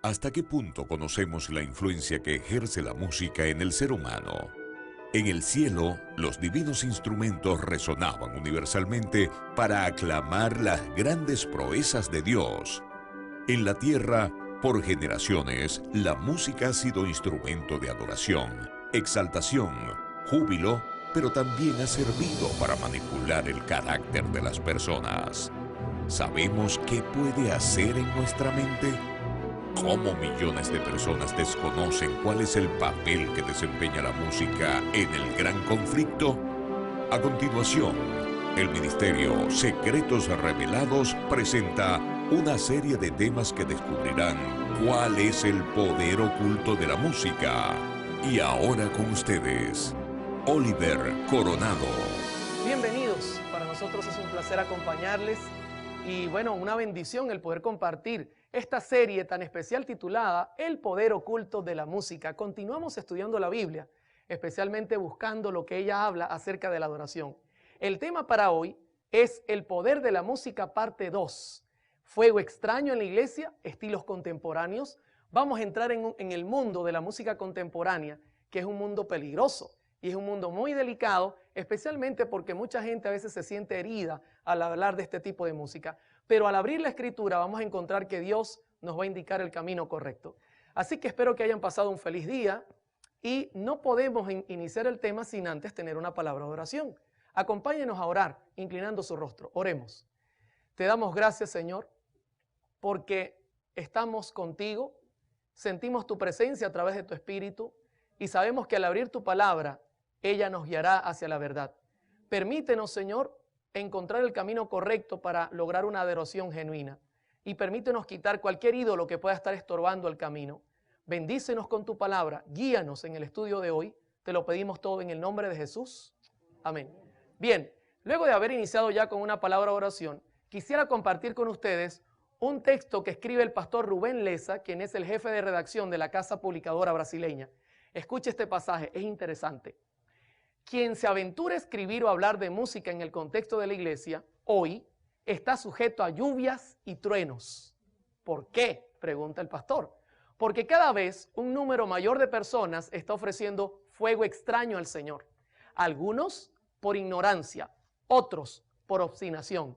¿Hasta qué punto conocemos la influencia que ejerce la música en el ser humano? En el cielo, los divinos instrumentos resonaban universalmente para aclamar las grandes proezas de Dios. En la tierra, por generaciones, la música ha sido instrumento de adoración, exaltación, júbilo, pero también ha servido para manipular el carácter de las personas. ¿Sabemos qué puede hacer en nuestra mente? ¿Cómo millones de personas desconocen cuál es el papel que desempeña la música en el gran conflicto? A continuación, el Ministerio Secretos Revelados presenta una serie de temas que descubrirán cuál es el poder oculto de la música. Y ahora con ustedes, Oliver Coronado. Bienvenidos, para nosotros es un placer acompañarles y bueno, una bendición el poder compartir esta serie tan especial titulada El poder oculto de la música. Continuamos estudiando la Biblia, especialmente buscando lo que ella habla acerca de la adoración. El tema para hoy es el poder de la música parte 2. Fuego extraño en la iglesia, estilos contemporáneos. Vamos a entrar en el mundo de la música contemporánea, que es un mundo peligroso. Y es un mundo muy delicado, especialmente porque mucha gente a veces se siente herida al hablar de este tipo de música. Pero al abrir la escritura vamos a encontrar que Dios nos va a indicar el camino correcto. Así que espero que hayan pasado un feliz día y no podemos iniciar el tema sin antes tener una palabra de oración. Acompáñenos a orar, inclinando su rostro. Oremos. Te damos gracias, Señor, porque estamos contigo, sentimos tu presencia a través de tu Espíritu y sabemos que al abrir tu palabra, ella nos guiará hacia la verdad. Permítenos, Señor, encontrar el camino correcto para lograr una adoración genuina. Y permítenos quitar cualquier ídolo que pueda estar estorbando el camino. Bendícenos con tu palabra, guíanos en el estudio de hoy. Te lo pedimos todo en el nombre de Jesús. Amén. Bien, luego de haber iniciado ya con una palabra de oración, quisiera compartir con ustedes un texto que escribe el pastor Rubén Leza, quien es el jefe de redacción de la Casa Publicadora Brasileña. Escuche este pasaje, es interesante. Quien se aventura a escribir o hablar de música en el contexto de la iglesia, hoy está sujeto a lluvias y truenos. ¿Por qué?, pregunta el pastor. Porque cada vez un número mayor de personas está ofreciendo fuego extraño al Señor. Algunos por ignorancia, otros por obstinación.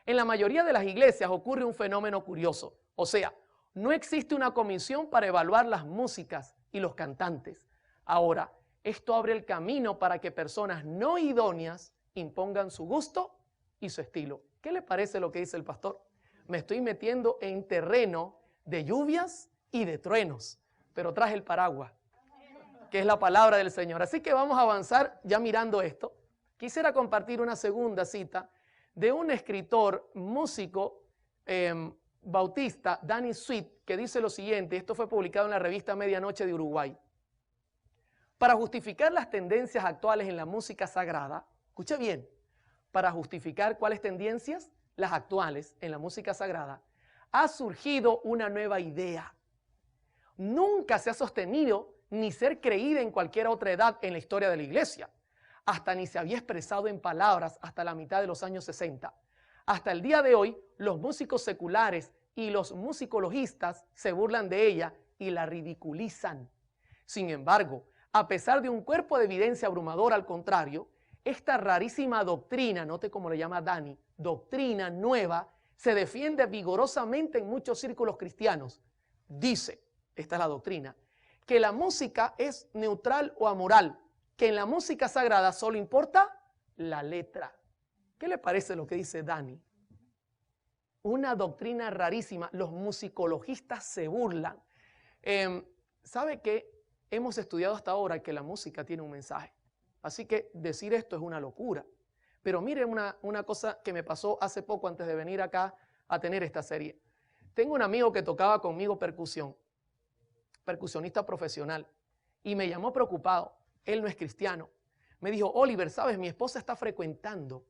En la mayoría de las iglesias ocurre un fenómeno curioso. O sea, no existe una comisión para evaluar las músicas y los cantantes. Ahora, esto abre el camino para que personas no idóneas impongan su gusto y su estilo. ¿Qué le parece lo que dice el pastor? Me estoy metiendo en terreno de lluvias y de truenos, pero traje el paraguas, que es la palabra del Señor. Así que vamos a avanzar ya mirando esto. Quisiera compartir una segunda cita de un escritor, músico bautista, Danny Sweet, que dice lo siguiente. Esto fue publicado en la revista Medianoche de Uruguay. Para justificar las tendencias actuales en la música sagrada, escuche bien, para justificar cuáles tendencias, las actuales en la música sagrada, ha surgido una nueva idea. Nunca se ha sostenido ni ser creída en cualquier otra edad en la historia de la iglesia. Hasta ni se había expresado en palabras hasta la mitad de los años 60. Hasta el día de hoy, los músicos seculares y los musicologistas se burlan de ella y la ridiculizan. Sin embargo, a pesar de un cuerpo de evidencia abrumador, al contrario, esta rarísima doctrina, note cómo le llama Dani, doctrina nueva, se defiende vigorosamente en muchos círculos cristianos. Dice, esta es la doctrina, que la música es neutral o amoral, que en la música sagrada solo importa la letra. ¿Qué le parece lo que dice Dani? Una doctrina rarísima, los musicologistas se burlan. ¿Sabe qué? Hemos estudiado hasta ahora que la música tiene un mensaje. Así que decir esto es una locura. Pero miren una cosa que me pasó hace poco antes de venir acá a tener esta serie. Tengo un amigo que tocaba conmigo percusión, percusionista profesional, y me llamó preocupado. Él no es cristiano. Me dijo, Oliver, ¿sabes? Mi esposa está frecuentando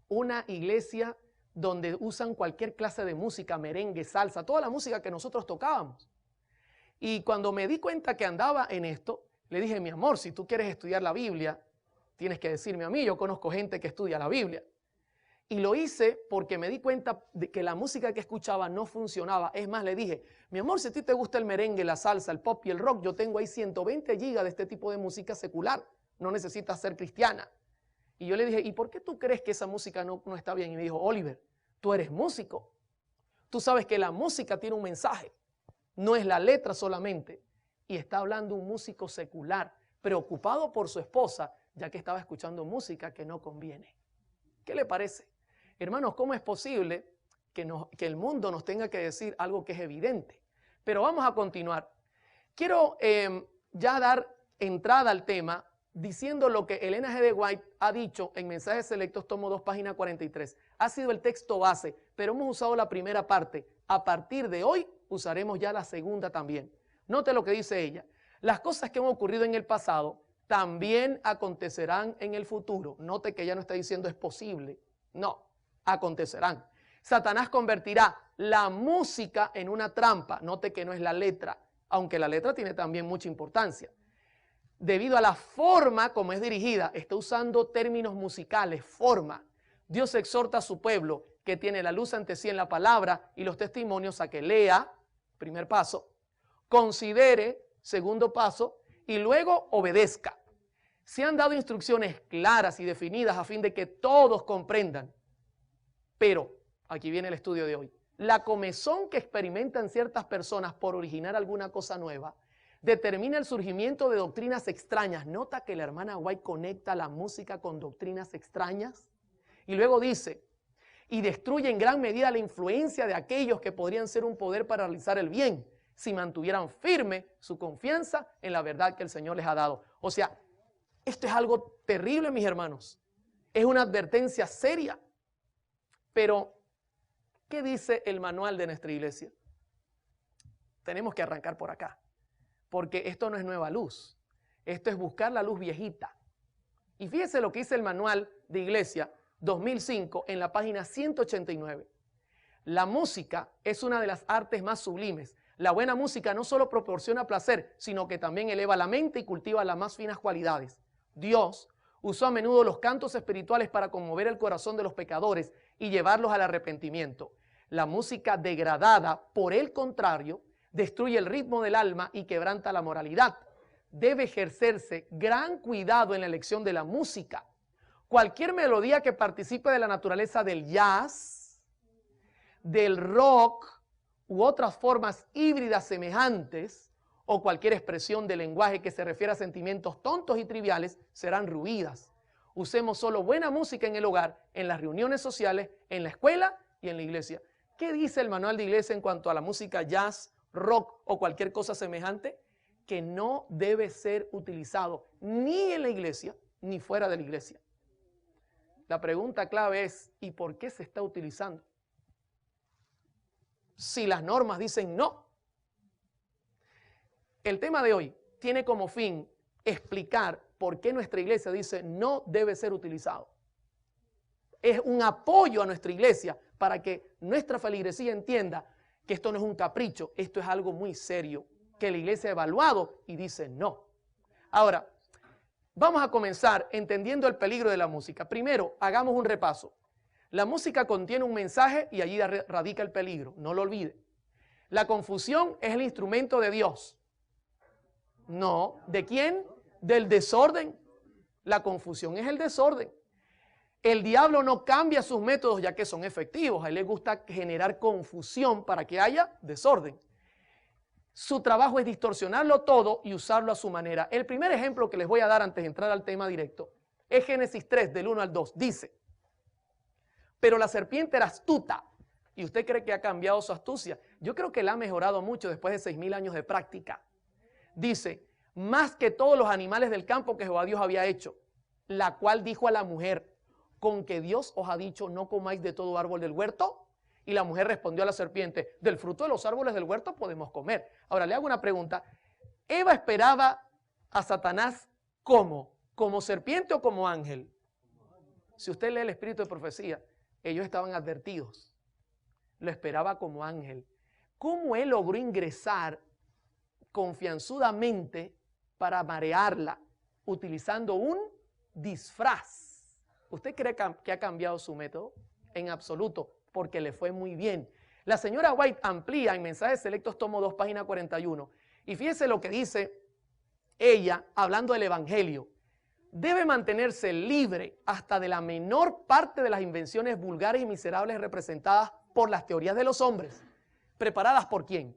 una iglesia donde usan cualquier clase de música, merengue, salsa, toda la música que nosotros tocábamos. Y cuando me di cuenta que andaba en esto, le dije, mi amor, si tú quieres estudiar la Biblia, tienes que decirme a mí, yo conozco gente que estudia la Biblia. Y lo hice porque me di cuenta de que la música que escuchaba no funcionaba. Es más, le dije, mi amor, si a ti te gusta el merengue, la salsa, el pop y el rock, yo tengo ahí 120 gigas de este tipo de música secular. No necesitas ser cristiana. Y yo le dije, ¿y por qué tú crees que esa música no está bien? Y me dijo, Oliver, tú eres músico. Tú sabes que la música tiene un mensaje. No es la letra solamente. Y está hablando un músico secular, preocupado por su esposa, ya que estaba escuchando música que no conviene. ¿Qué le parece? Hermanos, ¿cómo es posible que el mundo nos tenga que decir algo que es evidente? Pero vamos a continuar. Quiero ya dar entrada al tema diciendo lo que Elena G. de White ha dicho en Mensajes Selectos, tomo 2, página 43. Ha sido el texto base, pero hemos usado la primera parte. A partir de hoy usaremos ya la segunda también. Note lo que dice ella. Las cosas que han ocurrido en el pasado también acontecerán en el futuro. Note que ella no está diciendo es posible. No, acontecerán. Satanás convertirá la música en una trampa. Note que no es la letra, aunque la letra tiene también mucha importancia. Debido a la forma como es dirigida, está usando términos musicales, forma. Dios exhorta a su pueblo que tiene la luz ante sí en la palabra y los testimonios a que lea, primer paso, considere, segundo paso, y luego obedezca. Se han dado instrucciones claras y definidas a fin de que todos comprendan. Pero, aquí viene el estudio de hoy, la comezón que experimentan ciertas personas por originar alguna cosa nueva determina el surgimiento de doctrinas extrañas. Nota que la hermana White conecta la música con doctrinas extrañas. Y luego dice, y destruye en gran medida la influencia de aquellos que podrían ser un poder para realizar el bien, si mantuvieran firme su confianza en la verdad que el Señor les ha dado. O sea, esto es algo terrible, mis hermanos. Es una advertencia seria. Pero, ¿qué dice el manual de nuestra iglesia? Tenemos que arrancar por acá. Porque esto no es nueva luz. Esto es buscar la luz viejita. Y fíjese lo que dice el manual de iglesia 2005 en la página 189. La música es una de las artes más sublimes. La buena música no solo proporciona placer, sino que también eleva la mente y cultiva las más finas cualidades. Dios usó a menudo los cantos espirituales para conmover el corazón de los pecadores y llevarlos al arrepentimiento. La música degradada, por el contrario, destruye el ritmo del alma y quebranta la moralidad. Debe ejercerse gran cuidado en la elección de la música. Cualquier melodía que participe de la naturaleza del jazz, del rock u otras formas híbridas semejantes, o cualquier expresión de lenguaje que se refiera a sentimientos tontos y triviales, serán ruidas. Usemos solo buena música en el hogar, en las reuniones sociales, en la escuela y en la iglesia. ¿Qué dice el manual de iglesia en cuanto a la música jazz, rock o cualquier cosa semejante? Que no debe ser utilizado ni en la iglesia ni fuera de la iglesia. La pregunta clave es, ¿y por qué se está utilizando? Si las normas dicen no. El tema de hoy tiene como fin explicar por qué nuestra iglesia dice no debe ser utilizado. Es un apoyo a nuestra iglesia para que nuestra feligresía entienda que esto no es un capricho, esto es algo muy serio, que la iglesia ha evaluado y dice no. Ahora, vamos a comenzar entendiendo el peligro de la música. Primero, hagamos un repaso. La música contiene un mensaje y allí radica el peligro, no lo olvide. La confusión es el instrumento de Dios. No, ¿de quién? Del desorden. La confusión es el desorden. El diablo no cambia sus métodos ya que son efectivos. A él le gusta generar confusión para que haya desorden. Su trabajo es distorsionarlo todo y usarlo a su manera. El primer ejemplo que les voy a dar antes de entrar al tema directo es Génesis 3, del 1 al 2. Dice, pero la serpiente era astuta. ¿Y usted cree que ha cambiado su astucia? Yo creo que la ha mejorado mucho después de 6,000 años de práctica. Dice, más que todos los animales del campo que Jehová Dios había hecho, la cual dijo a la mujer, ¿con que Dios os ha dicho no comáis de todo árbol del huerto? Y la mujer respondió a la serpiente, del fruto de los árboles del huerto podemos comer. Ahora le hago una pregunta, ¿Eva esperaba a Satanás cómo? ¿Como serpiente o como ángel? Si usted lee el espíritu de profecía, ellos estaban advertidos. Lo esperaba como ángel. ¿Cómo él logró ingresar confianzudamente para marearla utilizando un disfraz? ¿Usted cree que ha cambiado su método? en absoluto, porque le fue muy bien. La señora White amplía en Mensajes Selectos, tomo 2, página 41. Y fíjese lo que dice ella, hablando del evangelio. Debe mantenerse libre hasta de la menor parte de las invenciones vulgares y miserables representadas por las teorías de los hombres. ¿Preparadas por quién?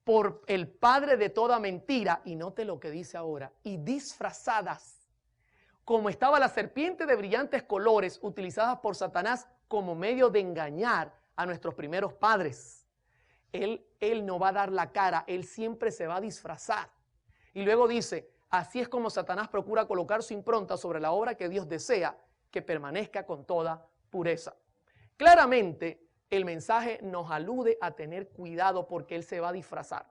Por el padre de toda mentira, y note lo que dice ahora, y disfrazadas, como estaba la serpiente de brillantes colores utilizadas por Satanás como medio de engañar a nuestros primeros padres. Él no va a dar la cara, él siempre se va a disfrazar. Y luego dice, así es como Satanás procura colocar su impronta sobre la obra que Dios desea que permanezca con toda pureza. Claramente, el mensaje nos alude a tener cuidado porque él se va a disfrazar.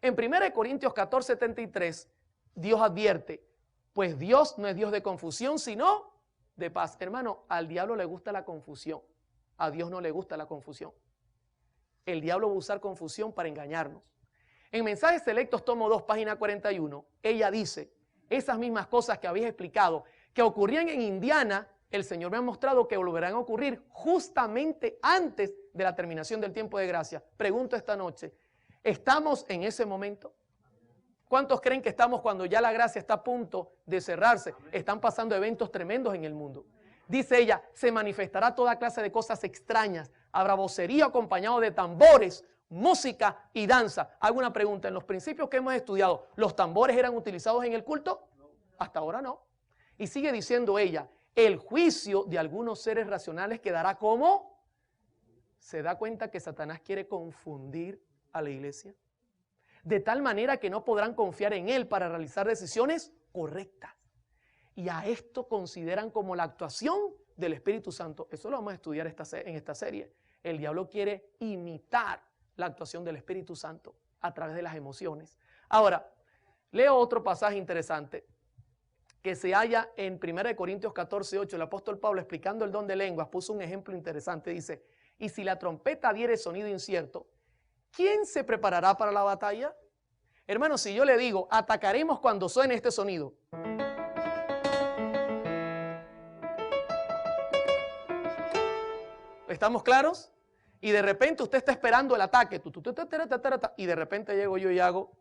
En 1 Corintios 14:73, Dios advierte, pues Dios no es Dios de confusión, sino de paz. Hermano, al diablo le gusta la confusión, a Dios no le gusta la confusión. El diablo va a usar confusión para engañarnos. En Mensajes Selectos, tomo 2, página 41, ella dice, esas mismas cosas que habéis explicado, que ocurrían en Indiana, el Señor me ha mostrado que volverán a ocurrir justamente antes de la terminación del tiempo de gracia. Pregunto esta noche, ¿estamos en ese momento? ¿Cuántos creen que estamos cuando ya la gracia está a punto de cerrarse? Están pasando eventos tremendos en el mundo. Dice ella, se manifestará toda clase de cosas extrañas. Habrá vocerío acompañado de tambores, música y danza. Hago una pregunta, en los principios que hemos estudiado, ¿los tambores eran utilizados en el culto? Hasta ahora no. Y sigue diciendo ella, el juicio de algunos seres racionales quedará como. ¿Se da cuenta que Satanás quiere confundir a la iglesia? De tal manera que no podrán confiar en él para realizar decisiones correctas. Y a esto consideran como la actuación del Espíritu Santo. Eso lo vamos a estudiar en esta serie. El diablo quiere imitar la actuación del Espíritu Santo a través de las emociones. Ahora, leo otro pasaje interesante que se halla en 1 Corintios 14:8. El apóstol Pablo, explicando el don de lenguas, puso un ejemplo interesante. Dice, y si la trompeta diere sonido incierto, ¿quién se preparará para la batalla? Hermano, si yo le digo, atacaremos cuando suene este sonido. ¿Estamos claros? Y de repente usted está esperando el ataque. Y de repente llego yo y hago.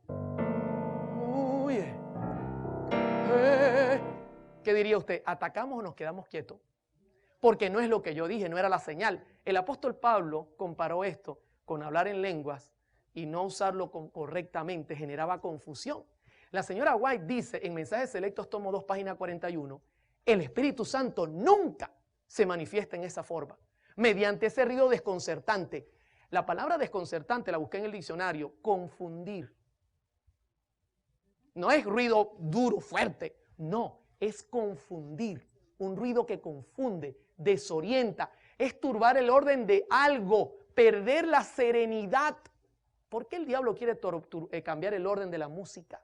¿Qué diría usted? ¿Atacamos o nos quedamos quietos? Porque no es lo que yo dije, no era la señal. El apóstol Pablo comparó esto con hablar en lenguas y no usarlo correctamente, generaba confusión. La señora White dice en Mensajes Selectos, tomo 2, página 41, el Espíritu Santo nunca se manifiesta en esa forma, mediante ese ruido desconcertante. La palabra desconcertante la busqué en el diccionario, confundir. No es ruido duro, fuerte, no, es confundir, un ruido que confunde, desorienta, es turbar el orden de algo, perder la serenidad. ¿Por qué el diablo quiere cambiar el orden de la música?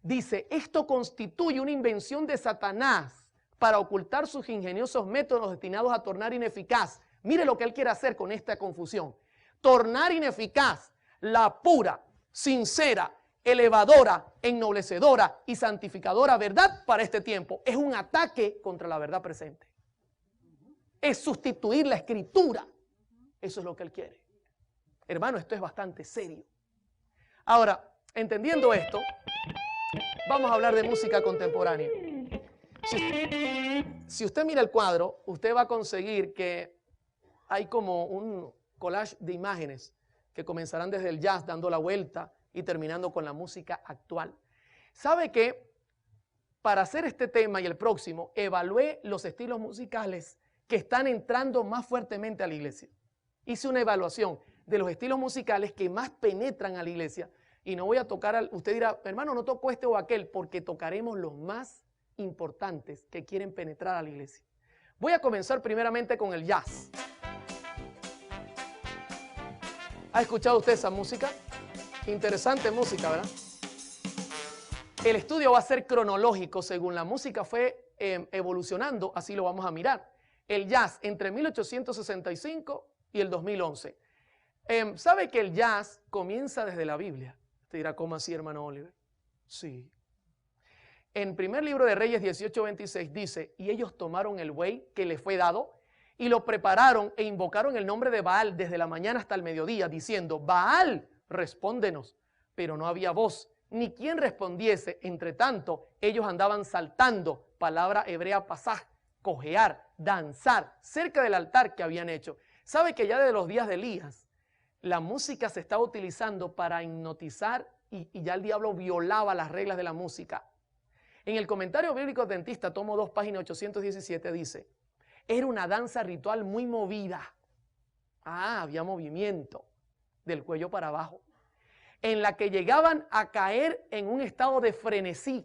Dice, esto constituye una invención de Satanás para ocultar sus ingeniosos métodos destinados a tornar ineficaz. Mire lo que él quiere hacer con esta confusión. Tornar ineficaz la pura, sincera, elevadora, ennoblecedora y santificadora verdad para este tiempo. Es un ataque contra la verdad presente. Es sustituir la escritura. Eso es lo que él quiere. Hermano, esto es bastante serio. Ahora, entendiendo esto, vamos a hablar de música contemporánea. Si usted mira el cuadro, usted va a conseguir que hay como un collage de imágenes que comenzarán desde el jazz dando la vuelta y terminando con la música actual. ¿Sabe qué? Para hacer este tema y el próximo, evalué los estilos musicales que están entrando más fuertemente a la iglesia. Hice una evaluación de los estilos musicales que más penetran a la iglesia y no voy a tocar, usted dirá, hermano, no toco este o aquel, porque tocaremos los más importantes que quieren penetrar a la iglesia. Voy a comenzar primeramente con el jazz. ¿Ha escuchado usted esa música? Interesante música, ¿verdad? El estudio va a ser cronológico, según la música fue evolucionando, así lo vamos a mirar. El jazz entre 1865 y el 2011. ¿Sabe que el jazz comienza desde la Biblia? Te dirá, ¿cómo así, hermano Oliver? Sí. En primer libro de Reyes 18:26 dice, y ellos tomaron el buey que les fue dado y lo prepararon e invocaron el nombre de Baal desde la mañana hasta el mediodía, diciendo: Baal, respóndenos. Pero no había voz, ni quien respondiese. Entre tanto, ellos andaban saltando, palabra hebrea pasaj, cojear, danzar, cerca del altar que habían hecho. ¿Sabe que ya desde los días de Elías, la música se estaba utilizando para hipnotizar y ya el diablo violaba las reglas de la música? En el comentario bíblico adventista, tomo 2, página 817, dice: era una danza ritual muy movida. Había movimiento del cuello para abajo, en la que llegaban a caer en un estado de frenesí.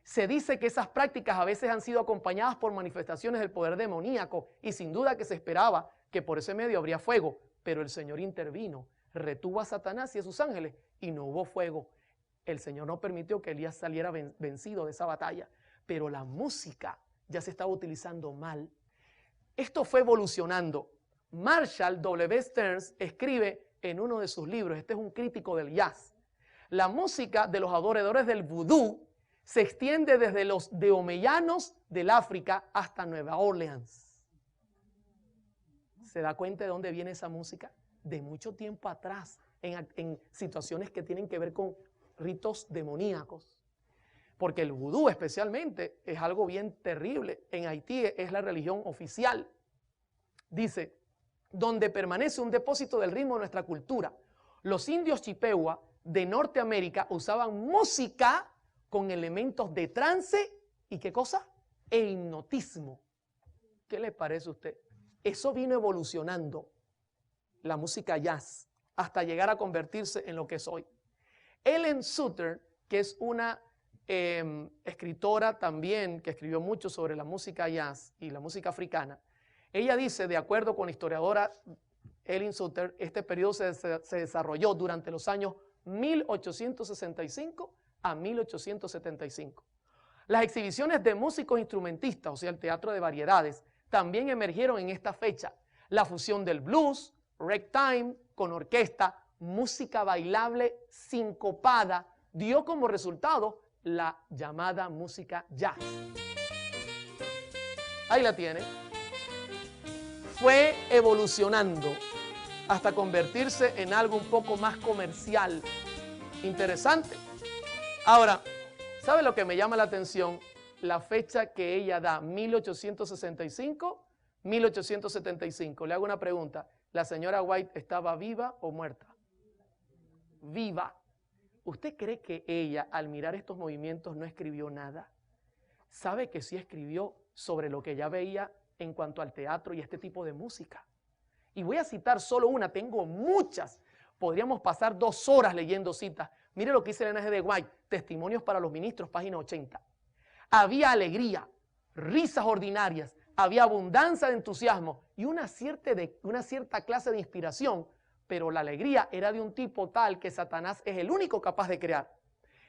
Se dice que esas prácticas a veces han sido acompañadas por manifestaciones del poder demoníaco y sin duda que se esperaba que por ese medio habría fuego, pero el Señor intervino, retuvo a Satanás y a sus ángeles y no hubo fuego. El Señor no permitió que Elías saliera vencido de esa batalla, pero la música ya se estaba utilizando mal. Esto fue evolucionando. Marshall W. Stearns escribe en uno de sus libros, este es un crítico del jazz: la música de los adoradores del vudú se extiende desde los daomeyanos del África hasta Nueva Orleans. ¿Se da cuenta de dónde viene esa música? De mucho tiempo atrás, en situaciones que tienen que ver con ritos demoníacos. Porque el vudú especialmente es algo bien terrible. En Haití es la religión oficial. Dice: donde permanece un depósito del ritmo de nuestra cultura. Los indios Chippewa de Norteamérica usaban música con elementos de trance y ¿qué cosa? E hipnotismo. ¿Qué le parece a usted? Eso vino evolucionando, la música jazz, hasta llegar a convertirse en lo que es hoy. Helen Sutton, que es una escritora también que escribió mucho sobre la música jazz y la música africana, ella dice, de acuerdo con la historiadora Helen Sutton, este periodo se desarrolló durante los años 1865 a 1875. Las exhibiciones de músicos instrumentistas, o sea, el teatro de variedades, también emergieron en esta fecha. La fusión del blues, ragtime, con orquesta, música bailable sincopada, dio como resultado la llamada música jazz. Ahí la tiene. Fue evolucionando hasta convertirse en algo un poco más comercial. Interesante. Ahora, ¿sabe lo que me llama la atención? La fecha que ella da, 1865, 1875. Le hago una pregunta. ¿La señora White estaba viva o muerta? Viva. ¿Usted cree que ella, al mirar estos movimientos, no escribió nada? ¿Sabe que sí escribió sobre lo que ella veía en cuanto al teatro y este tipo de música? Y voy a citar solo una, tengo muchas. Podríamos pasar 2 horas leyendo citas. Mire lo que dice Elena G. de White, Testimonios para los Ministros, página 80. Había alegría, risas ordinarias, había abundancia de entusiasmo y una cierta clase de inspiración, pero la alegría era de un tipo tal que Satanás es el único capaz de crear.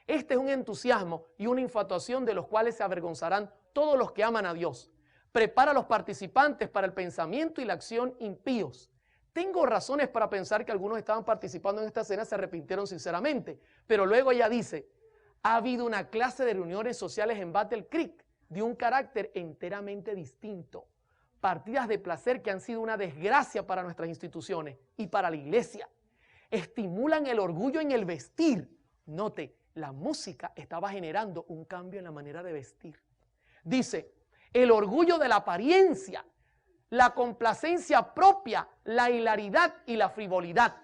Este es un entusiasmo y una infatuación de los cuales se avergonzarán todos los que aman a Dios. Prepara a los participantes para el pensamiento y la acción impíos. Tengo razones para pensar que algunos estaban participando en esta escena se arrepintieron sinceramente, pero luego ella dice: ha habido una clase de reuniones sociales en Battle Creek de un carácter enteramente distinto. Partidas de placer que han sido una desgracia para nuestras instituciones y para la iglesia. Estimulan el orgullo en el vestir. Note, la música estaba generando un cambio en la manera de vestir. Dice, el orgullo de la apariencia, la complacencia propia, la hilaridad y la frivolidad.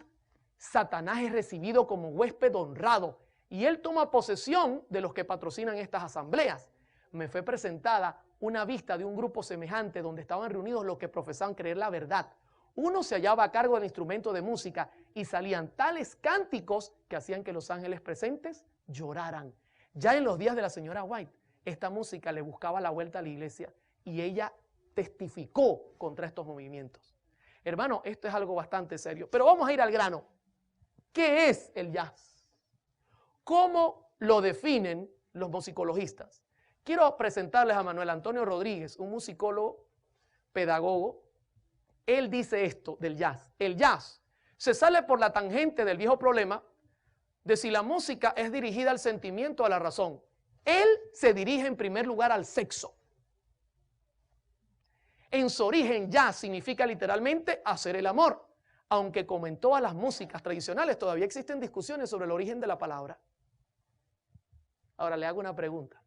Satanás es recibido como huésped honrado y él toma posesión de los que patrocinan estas asambleas. Me fue presentada una vista de un grupo semejante donde estaban reunidos los que profesaban creer la verdad. Uno se hallaba a cargo del instrumento de música y salían tales cánticos que hacían que los ángeles presentes lloraran. Ya en los días de la señora White, esta música le buscaba la vuelta a la iglesia y ella testificó contra estos movimientos. Hermano, esto es algo bastante serio, pero vamos a ir al grano. ¿Qué es el jazz? ¿Cómo lo definen los musicologistas? Quiero presentarles a Manuel Antonio Rodríguez, un musicólogo, pedagogo. Él dice esto del jazz. El jazz se sale por la tangente del viejo problema de si la música es dirigida al sentimiento o a la razón. Él se dirige en primer lugar al sexo. En su origen, jazz significa literalmente hacer el amor, aunque como en todas las músicas tradicionales todavía existen discusiones sobre el origen de la palabra. Ahora le hago una pregunta.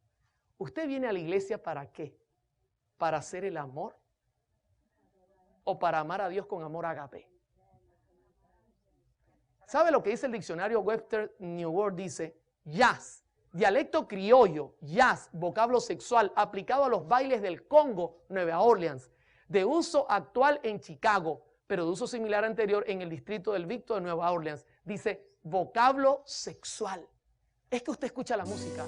¿Usted viene a la iglesia para qué? ¿Para hacer el amor? ¿O para amar a Dios con amor agape? ¿Sabe lo que dice el diccionario Webster New World? Dice, jazz, dialecto criollo, jazz, vocablo sexual, aplicado a los bailes del Congo, Nueva Orleans, de uso actual en Chicago, pero de uso similar anterior en el distrito del Victor de Nueva Orleans. Dice, vocablo sexual. Es que usted escucha la música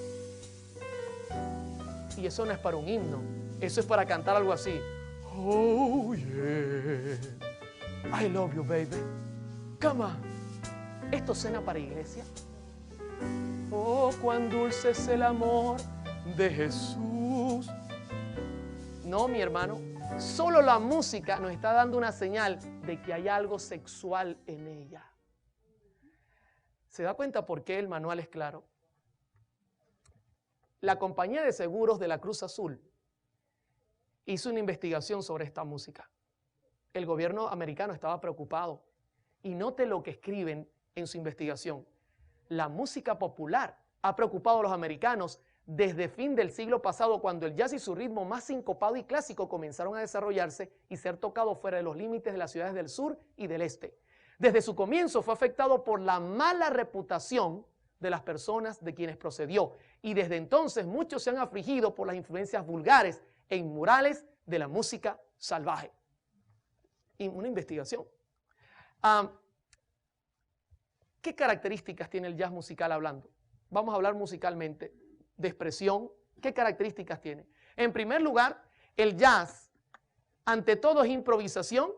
y eso no es para un himno, eso es para cantar algo así. Oh yeah, I love you baby, come on. ¿Esto suena para iglesia? Oh, cuán dulce es el amor de Jesús. No, mi hermano, solo la música nos está dando una señal de que hay algo sexual en ella. ¿Se da cuenta por qué el manual es claro? La compañía de seguros de la Cruz Azul hizo una investigación sobre esta música. El gobierno americano estaba preocupado y note lo que escriben en su investigación. La música popular ha preocupado a los americanos desde fin del siglo pasado, cuando el jazz y su ritmo más sincopado y clásico comenzaron a desarrollarse y ser tocados fuera de los límites de las ciudades del sur y del este. Desde su comienzo fue afectado por la mala reputación de las personas de quienes procedió, y desde entonces muchos se han afligido por las influencias vulgares e inmorales de la música salvaje. Y una investigación. ¿Qué características tiene el jazz musical hablando? Vamos a hablar musicalmente de expresión. ¿Qué características tiene? En primer lugar, el jazz, ante todo, es improvisación,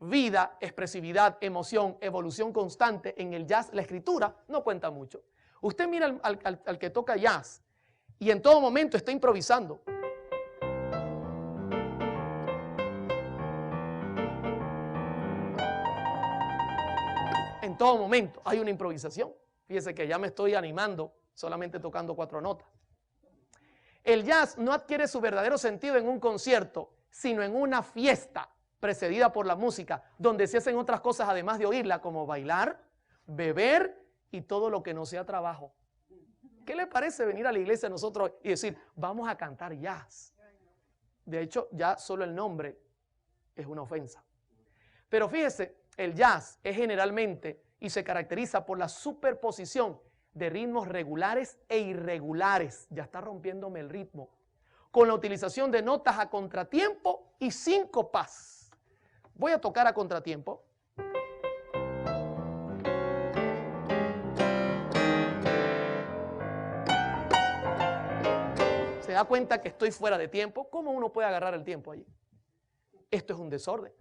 vida, expresividad, emoción, evolución constante. En el jazz la escritura no cuenta mucho. Usted mira al que toca jazz y en todo momento está improvisando. En todo momento hay una improvisación. Fíjese que ya me estoy animando solamente tocando 4 notas. El jazz no adquiere su verdadero sentido en un concierto, sino en una fiesta precedida por la música, donde se hacen otras cosas además de oírla, como bailar, beber y todo lo que no sea trabajo. ¿Qué le parece venir a la iglesia a nosotros y decir, vamos a cantar jazz? De hecho, ya solo el nombre es una ofensa. Pero fíjese, el jazz es generalmente y se caracteriza por la superposición de ritmos regulares e irregulares. Ya está rompiéndome el ritmo. Con la utilización de notas a contratiempo y síncopas. Voy a tocar a contratiempo. ¿Se da cuenta que estoy fuera de tiempo? ¿Cómo uno puede agarrar el tiempo allí? Esto es un desorden.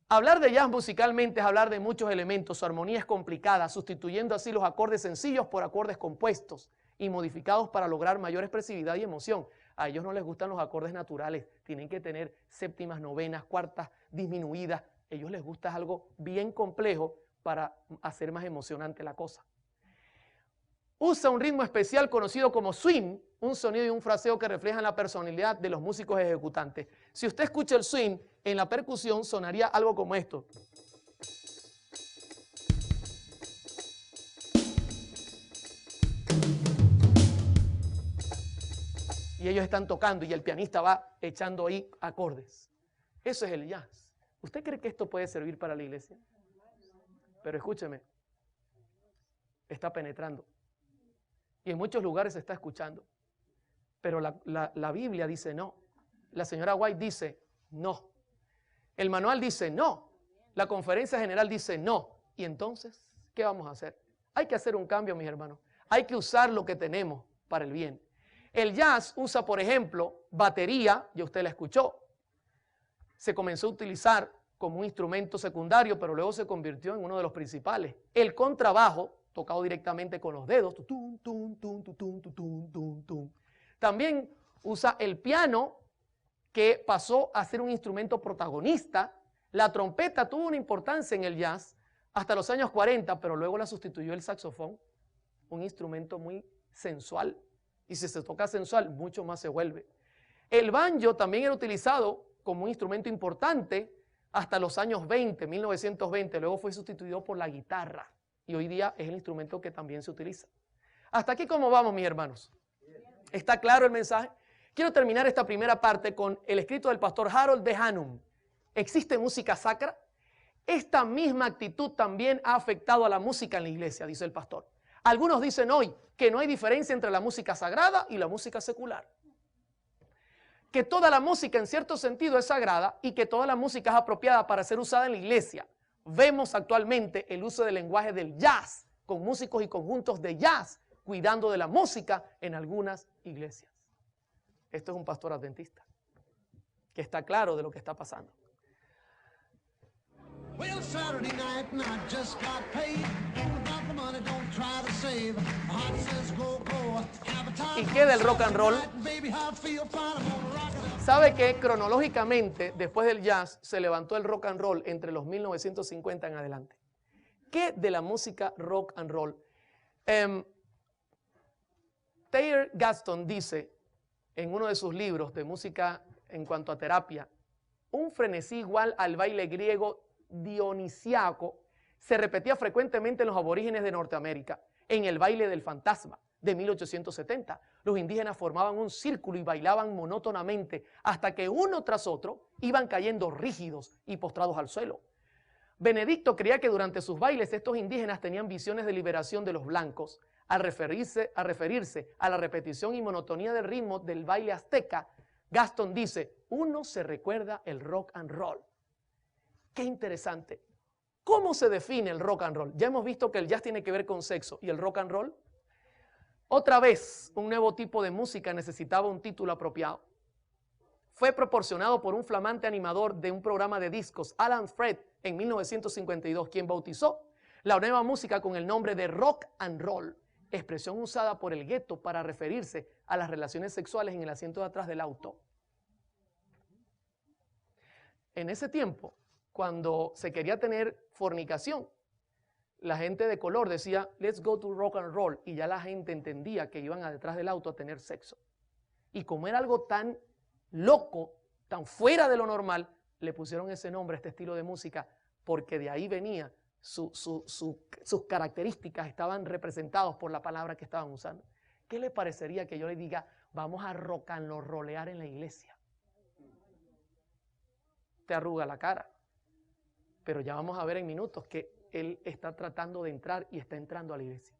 Hablar de jazz musicalmente es hablar de muchos elementos. Su armonía es complicada, sustituyendo así los acordes sencillos por acordes compuestos y modificados para lograr mayor expresividad y emoción. A ellos no les gustan los acordes naturales, tienen que tener séptimas, novenas, cuartas, disminuidas. A ellos les gusta algo bien complejo para hacer más emocionante la cosa. Usa un ritmo especial conocido como swing, un sonido y un fraseo que reflejan la personalidad de los músicos ejecutantes. Si usted escucha el swing, en la percusión sonaría algo como esto. Y ellos están tocando y el pianista va echando ahí acordes. Eso es el jazz. ¿Usted cree que esto puede servir para la iglesia? Pero escúcheme, está penetrando. Y en muchos lugares se está escuchando. Pero la Biblia dice no. La señora White dice no. El manual dice no. La conferencia general dice no. Y entonces, ¿qué vamos a hacer? Hay que hacer un cambio, mis hermanos. Hay que usar lo que tenemos para el bien. El jazz usa, por ejemplo, batería, ya usted la escuchó. Se comenzó a utilizar como un instrumento secundario, pero luego se convirtió en uno de los principales. El contrabajo, tocado directamente con los dedos. También usa el piano, que pasó a ser un instrumento protagonista. La trompeta tuvo una importancia en el jazz hasta los años 40, pero luego la sustituyó el saxofón, un instrumento muy sensual. Y si se toca sensual, mucho más se vuelve. El banjo también era utilizado como un instrumento importante hasta los años 20, 1920. Luego fue sustituido por la guitarra y hoy día es el instrumento que también se utiliza. Hasta aquí, ¿cómo vamos, mis hermanos? ¿Está claro el mensaje? Quiero terminar esta primera parte con el escrito del pastor Harold D. Hannum. ¿Existe música sacra? Esta misma actitud también ha afectado a la música en la iglesia, dice el pastor. Algunos dicen hoy que no hay diferencia entre la música sagrada y la música secular. Que toda la música en cierto sentido es sagrada y que toda la música es apropiada para ser usada en la iglesia. Vemos actualmente el uso del lenguaje del jazz, con músicos y conjuntos de jazz, cuidando de la música en algunas iglesias. Esto es un pastor adventista, que está claro de lo que está pasando. Well, Saturday night and I just got paid. About the money, don't try to save. Heart says go, go. ¿Y qué del rock and roll? ¿Sabe que cronológicamente, después del jazz, se levantó el rock and roll entre los 1950 en adelante? ¿Qué de la música rock and roll? Taylor Gaston dice en uno de sus libros de música en cuanto a terapia, un frenesí igual al baile griego dionisiaco se repetía frecuentemente en los aborígenes de Norteamérica, en el baile del fantasma de 1870. Los indígenas formaban un círculo y bailaban monótonamente hasta que uno tras otro iban cayendo rígidos y postrados al suelo. Benedicto creía que durante sus bailes estos indígenas tenían visiones de liberación de los blancos. Al referirse a la repetición y monotonía del ritmo del baile azteca, Gaston dice, uno se recuerda el rock and roll. Qué interesante. ¿Cómo se define el rock and roll? Ya hemos visto que el jazz tiene que ver con sexo. ¿Y el rock and roll? Otra vez, un nuevo tipo de música necesitaba un título apropiado. Fue proporcionado por un flamante animador de un programa de discos, Alan Freed, en 1952, quien bautizó la nueva música con el nombre de rock and roll, expresión usada por el gueto para referirse a las relaciones sexuales en el asiento de atrás del auto. En ese tiempo, cuando se quería tener fornicación, la gente de color decía, let's go to rock and roll, y ya la gente entendía que iban a detrás del auto a tener sexo. Y como era algo tan loco, tan fuera de lo normal, le pusieron ese nombre a este estilo de música, porque de ahí venía, sus características estaban representadas por la palabra que estaban usando. ¿Qué le parecería que yo le diga, vamos a rock and rollear en la iglesia? Te arruga la cara. Pero ya vamos a ver en minutos que él está tratando de entrar y está entrando a la iglesia.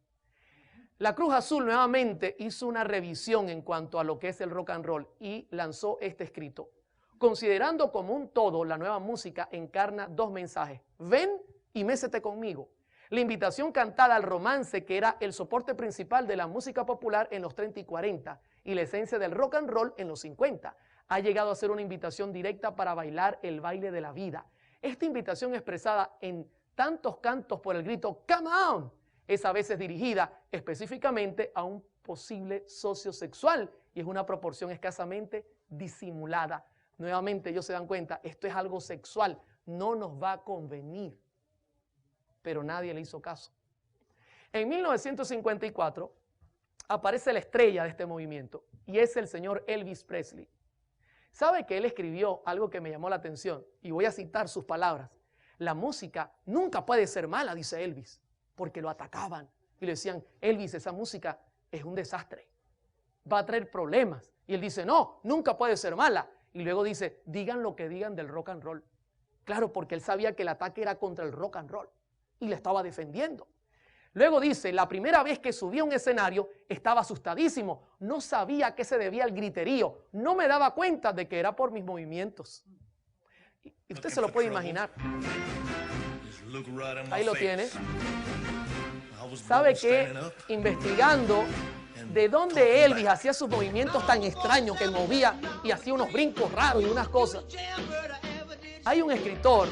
La Cruz Azul nuevamente hizo una revisión en cuanto a lo que es el rock and roll y lanzó este escrito. Considerando como un todo, la nueva música encarna dos mensajes. Ven y mécete conmigo. La invitación cantada al romance, que era el soporte principal de la música popular en los 30 y 40, y la esencia del rock and roll en los 50, ha llegado a ser una invitación directa para bailar el baile de la vida. Esta invitación expresada en tantos cantos por el grito "Come on" es a veces dirigida específicamente a un posible socio sexual y es una proporción escasamente disimulada. Nuevamente ellos se dan cuenta, esto es algo sexual, no nos va a convenir. Pero nadie le hizo caso. En 1954 aparece la estrella de este movimiento y es el señor Elvis Presley. ¿Sabe que él escribió algo que me llamó la atención? Y voy a citar sus palabras. La música nunca puede ser mala, dice Elvis, porque lo atacaban y le decían, Elvis, esa música es un desastre, va a traer problemas. Y él dice, no, nunca puede ser mala. Y luego dice, digan lo que digan del rock and roll. Claro, porque él sabía que el ataque era contra el rock and roll y le estaba defendiendo. Luego dice, la primera vez que subí a un escenario estaba asustadísimo, no sabía a qué se debía el griterío, no me daba cuenta de que era por mis movimientos. Y usted se lo puede imaginar. Ahí lo tiene. ¿Sabe qué? Investigando de dónde Elvis hacía sus movimientos tan extraños que movía y hacía unos brincos raros y unas cosas. Hay un escritor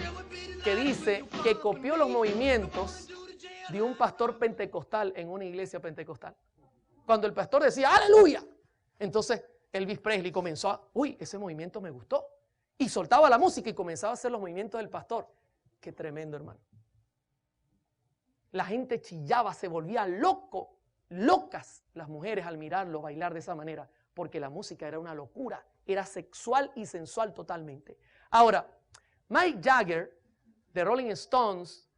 que dice que copió los movimientos de un pastor pentecostal en una iglesia pentecostal. Cuando el pastor decía ¡aleluya! Entonces Elvis Presley comenzó a, uy, ese movimiento me gustó. Y soltaba la música y comenzaba a hacer los movimientos del pastor. Qué tremendo, hermano. La gente chillaba, se volvía locas las mujeres al mirarlo bailar de esa manera, porque la música era una locura era sexual y sensual totalmente. Ahora, Mick Jagger, de Rolling Stones,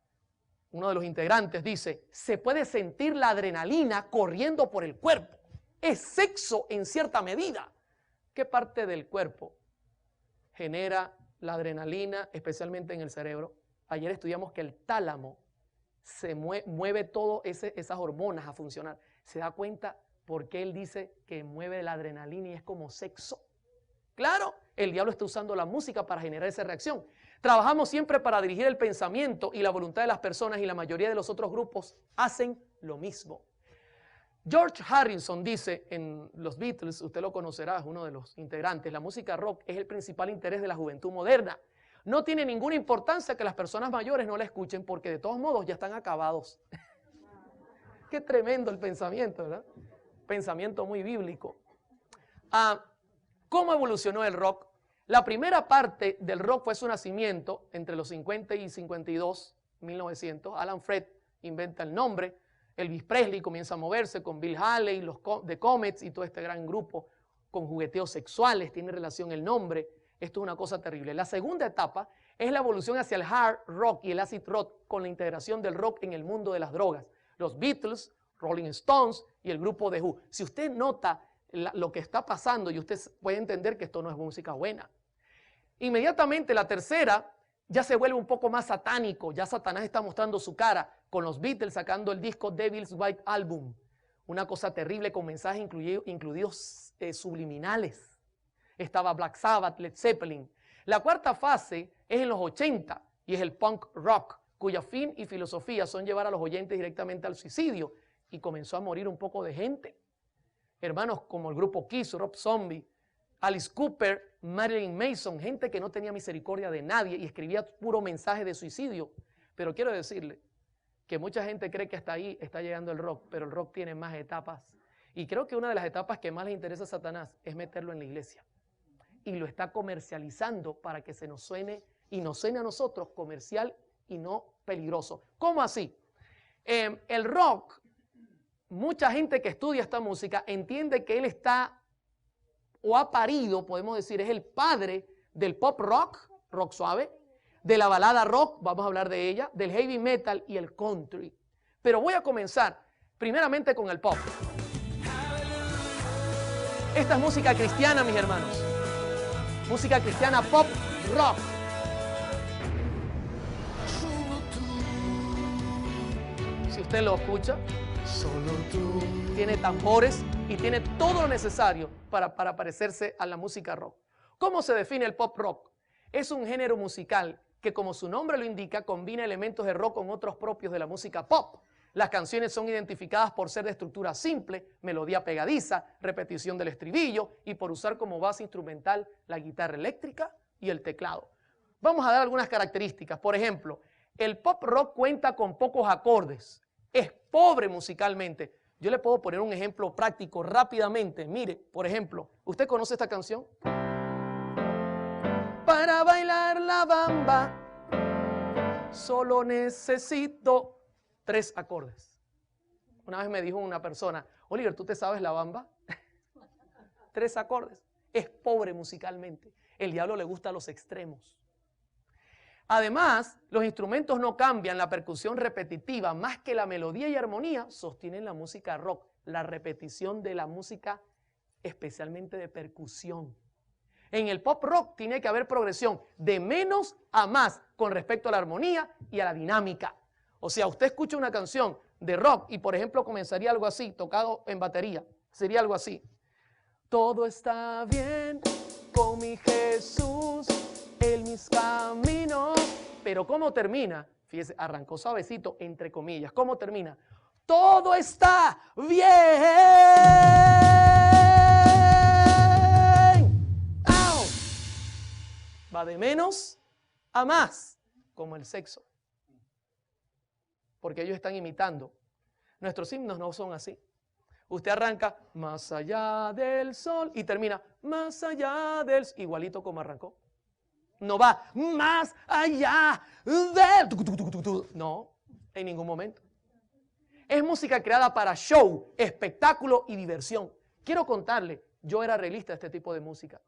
uno de los integrantes, dice, se puede sentir la adrenalina corriendo por el cuerpo. Es sexo en cierta medida. ¿Qué parte del cuerpo genera la adrenalina, especialmente en el cerebro? Ayer estudiamos que el tálamo se mueve todas esas hormonas a funcionar. ¿Se da cuenta por qué él dice que mueve la adrenalina y es como sexo? Claro, el diablo está usando la música para generar esa reacción. Trabajamos siempre para dirigir el pensamiento y la voluntad de las personas y la mayoría de los otros grupos hacen lo mismo. George Harrison dice en los Beatles, usted lo conocerá, es uno de los integrantes, la música rock es el principal interés de la juventud moderna. No tiene ninguna importancia que las personas mayores no la escuchen porque de todos modos ya están acabados. Qué tremendo el pensamiento, ¿verdad? Pensamiento muy bíblico. ¿Cómo evolucionó el rock? La primera parte del rock fue su nacimiento entre los 50 y 52, 1900. Alan Freed inventa el nombre. Elvis Presley comienza a moverse con Bill Haley, los The Comets y todo este gran grupo con jugueteos sexuales. Tiene relación el nombre. Esto es una cosa terrible. La segunda etapa es la evolución hacia el hard rock y el acid rock con la integración del rock en el mundo de las drogas. Los Beatles, Rolling Stones y el grupo The Who. Si usted nota lo que está pasando y usted puede entender que esto no es música buena. Inmediatamente la tercera ya se vuelve un poco más satánico. Ya Satanás está mostrando su cara con los Beatles sacando el disco Devil's White Album. Una cosa terrible con mensajes incluidos subliminales. Estaba Black Sabbath, Led Zeppelin. La cuarta fase es en los 80 y es el punk rock, cuya fin y filosofía son llevar a los oyentes directamente al suicidio. Y comenzó a morir un poco de gente. Hermanos como el grupo Kiss, Rob Zombie, Alice Cooper, Marilyn Manson, gente que no tenía misericordia de nadie y escribía puro mensaje de suicidio. Pero quiero decirle que mucha gente cree que hasta ahí está llegando el rock, pero el rock tiene más etapas. Y creo que una de las etapas que más le interesa a Satanás es meterlo en la iglesia. Y lo está comercializando para que se nos suene y nos suene a nosotros comercial y no peligroso. ¿Cómo así? El rock, mucha gente que estudia esta música entiende que él está o ha parido, podemos decir, es el padre del pop rock, rock suave, de la balada rock, vamos a hablar de ella, del heavy metal y el country. Pero voy a comenzar primeramente con el pop. Esta es música cristiana, mis hermanos. Música cristiana pop rock. Si usted lo escucha, solo tú. Tiene tambores y tiene todo lo necesario para parecerse a la música rock. ¿Cómo se define el pop rock? Es un género musical que, como su nombre lo indica, combina elementos de rock con otros propios de la música pop. Las canciones son identificadas por ser de estructura simple, melodía pegadiza, repetición del estribillo y por usar como base instrumental la guitarra eléctrica y el teclado. Vamos a dar algunas características. Por ejemplo, el pop rock cuenta con pocos acordes. Es pobre musicalmente. Yo le puedo poner un ejemplo práctico rápidamente. Mire, por ejemplo, ¿usted conoce esta canción? Para bailar la bamba, solo necesito 3 acordes. Una vez me dijo una persona, Oliver, ¿tú te sabes la bamba? 3 acordes. Es pobre musicalmente. El diablo le gusta los extremos. Además, los instrumentos no cambian, la percusión repetitiva, más que la melodía y armonía, sostienen la música rock, la repetición de la música, especialmente de percusión. En el pop rock tiene que haber progresión de menos a más con respecto a la armonía y a la dinámica. O sea, usted escucha una canción de rock y, por ejemplo, comenzaría algo así, tocado en batería. Sería algo así. Todo está bien con mi Jesús en mis caminos. Pero ¿cómo termina? Fíjese, arrancó suavecito, entre comillas. ¿Cómo termina? Todo está bien. ¡Au! Va de menos a más, como el sexo. Porque ellos están imitando. Nuestros himnos no son así. Usted arranca más allá del sol y termina más allá del sol, igualito como arrancó. No va más allá del... No, en ningún momento. Es música creada para show, espectáculo y diversión. Quiero contarle, yo era arreglista de este tipo de música.